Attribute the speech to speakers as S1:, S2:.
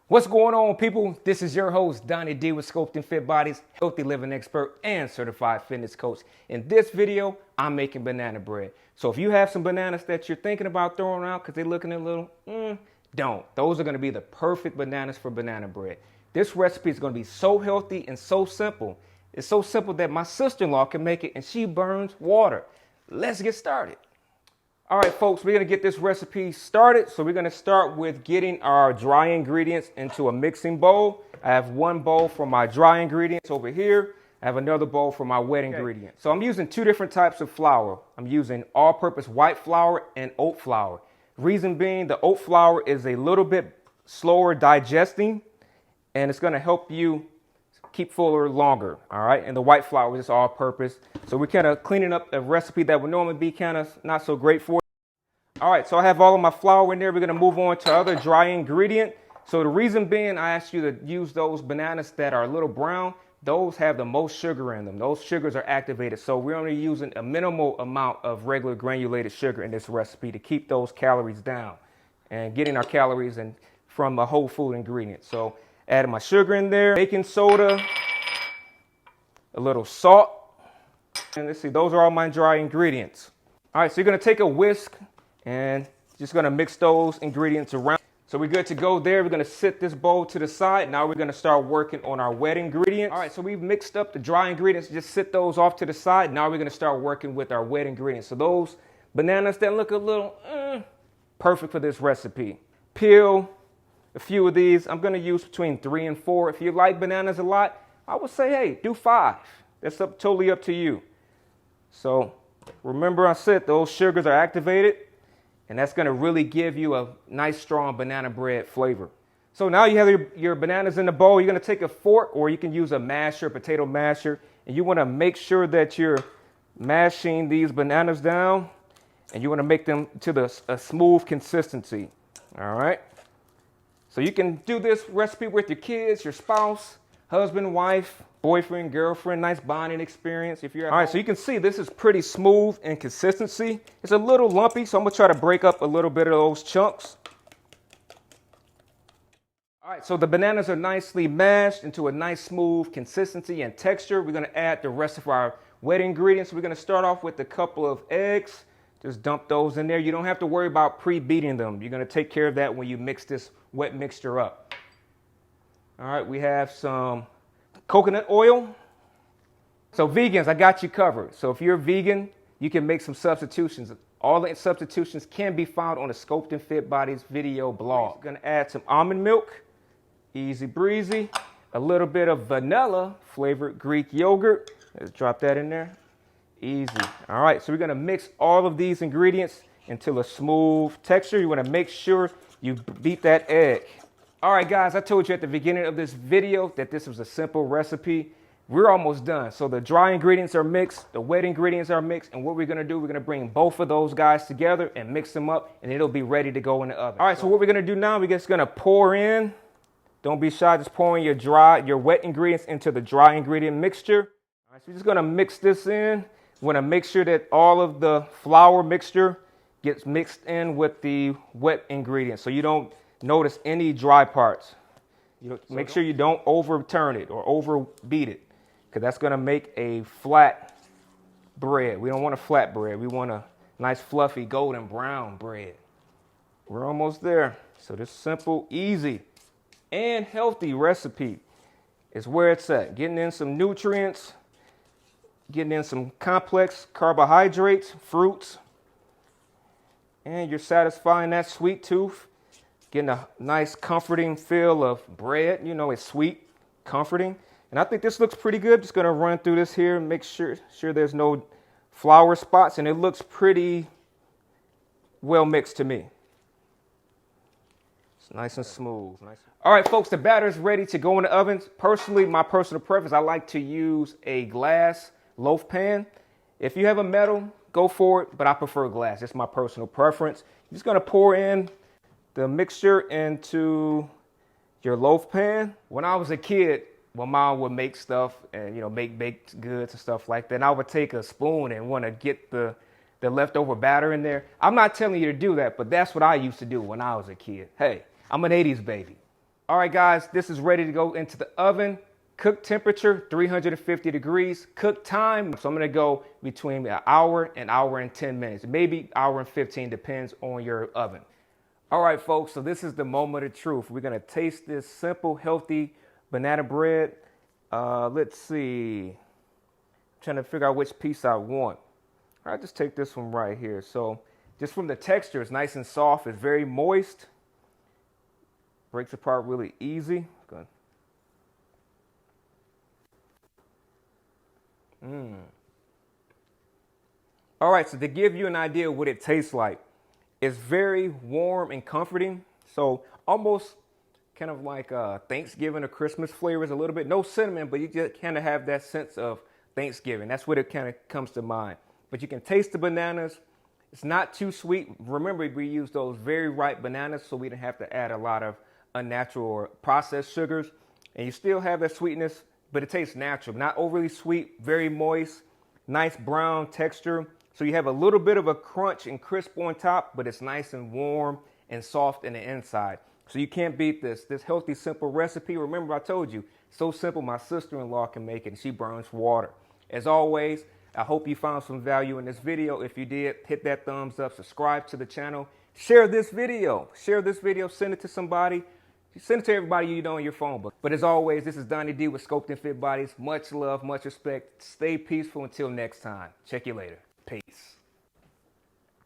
S1: What's going on, people? This is your host, Donnie D with Sculpting Fit Bodies, healthy living expert and certified fitness coach. In this video, I'm making banana bread. So if you have some bananas that you're thinking about throwing out because they're looking a little, don't. Those are going to be the perfect bananas for banana bread. This recipe is going to be so healthy and so simple. It's so simple that my sister-in-law can make it and she burns water. Let's get started. All right, folks, we're going to get this recipe started. So we're going to start with getting our dry ingredients into a mixing bowl. I have one bowl for my dry ingredients over here. I have another bowl for my wet ingredients. So I'm using two different types of flour. I'm using all-purpose white flour and oat flour. Reason being, the oat flour is a little bit slower digesting, and it's going to help you keep fuller longer, all right? And the white flour is all purpose. So we're kind of cleaning up a recipe that would normally be kind of not so great for you. All right, so I have all of my flour in there. We're gonna move on to other dry ingredient. So the reason being I asked you to use those bananas that are a little brown, those have the most sugar in them. Those sugars are activated. So we're only using a minimal amount of regular granulated sugar in this recipe to keep those calories down and getting our calories in from a whole food ingredient. So adding my sugar in there, baking soda, a little salt, and let's see, those are all my dry ingredients. All right, so you're gonna take a whisk and just gonna mix those ingredients around. So we're good to go there. We're gonna set this bowl to the side. Now we're gonna start working on our wet ingredients. All right, so we've mixed up the dry ingredients, just set those off to the side. Now we're gonna start working with our wet ingredients. So those bananas that look a little perfect for this recipe. Peel a few of these. I'm gonna use between 3 and 4. If you like bananas a lot, I would say, hey, do 5. That's totally up to you. So remember I said those sugars are activated, and that's gonna really give you a nice strong banana bread flavor. So now you have your bananas in the bowl. You're gonna take a fork, or you can use a masher, potato masher, and you wanna make sure that you're mashing these bananas down, and you wanna make them to a smooth consistency, all right? So you can do this recipe with your kids, your spouse, husband, wife, boyfriend, girlfriend, nice bonding experience. If you're all right, so you can see this is pretty smooth in consistency. It's a little lumpy, so I'm gonna try to break up a little bit of those chunks. All right, so the bananas are nicely mashed into a nice smooth consistency and texture. We're gonna add the rest of our wet ingredients. We're gonna start off with a couple of eggs. Just dump those in there. You don't have to worry about pre-beating them. You're gonna take care of that when you mix this wet mixture up. All right, we have some coconut oil. So vegans, I got you covered. So if you're vegan, you can make some substitutions. All the substitutions can be found on the Sculpting Fit Bodies video blog. Gonna add some almond milk, easy breezy. A little bit of vanilla flavored Greek yogurt. Let's drop that in there. Easy. All right, so we're gonna mix all of these ingredients until a smooth texture. You wanna make sure you beat that egg. All right, guys, I told you at the beginning of this video that this was a simple recipe. We're almost done. So the dry ingredients are mixed, the wet ingredients are mixed, and what we're gonna do, we're gonna bring both of those guys together and mix them up, and it'll be ready to go in the oven. All right, so what we're gonna do now, we're just gonna pour in, don't be shy, just pouring your wet ingredients into the dry ingredient mixture. All right, so we're just gonna mix this in. We wanna make sure that all of the flour mixture gets mixed in with the wet ingredients, so you don't notice any dry parts. Make sure you don't overturn it or overbeat it, because that's going to make a flat bread. We don't want a flat bread. We want a nice fluffy golden brown bread. We're almost there. So this simple, easy, and healthy recipe is where it's at. Getting in some nutrients, getting in some complex carbohydrates, fruits, and you're satisfying that sweet tooth. Getting a nice comforting feel of bread. You know, it's sweet, comforting. And I think this looks pretty good. Just gonna run through this here and make sure there's no flour spots, and it looks pretty well mixed to me. It's nice and smooth. All right, folks, the batter is ready to go in the oven. Personally, my personal preference, I like to use a glass loaf pan. If you have a metal, go for it, but I prefer glass. It's my personal preference. You're just gonna pour in the mixture into your loaf pan. When I was a kid, my mom would make stuff and, make baked goods and stuff like that. And I would take a spoon and want to get the leftover batter in there. I'm not telling you to do that, but that's what I used to do when I was a kid. Hey, I'm an 80s baby. All right, guys, this is ready to go into the oven. Cook temperature, 350 degrees. Cook time, so I'm gonna go between an hour and 10 minutes. Maybe hour and 15, depends on your oven. All right, folks, so this is the moment of truth. We're gonna taste this simple, healthy banana bread. Let's see. I'm trying to figure out which piece I want. All right, just take this one right here. So just from the texture, it's nice and soft. It's very moist. Breaks apart really easy. Good. All right, so to give you an idea of what it tastes like, it's very warm and comforting. So almost kind of like Thanksgiving or Christmas flavors a little bit. No cinnamon, but you just kind of have that sense of Thanksgiving. That's what it kind of comes to mind. But you can taste the bananas. It's not too sweet. Remember, we used those very ripe bananas, so we didn't have to add a lot of unnatural or processed sugars. And you still have that sweetness, but it tastes natural. Not overly sweet, very moist, nice brown texture. So you have a little bit of a crunch and crisp on top, but it's nice and warm and soft in the inside. So you can't beat this healthy, simple recipe. Remember, I told you, so simple, my sister-in-law can make it, and she burns water. As always, I hope you found some value in this video. If you did, hit that thumbs up, subscribe to the channel, share this video, send it to somebody, send it to everybody you know on your phone book. But as always, this is Donnie D with Sculpting Fit Bodies. Much love, much respect. Stay peaceful until next time. Check you later. Peace.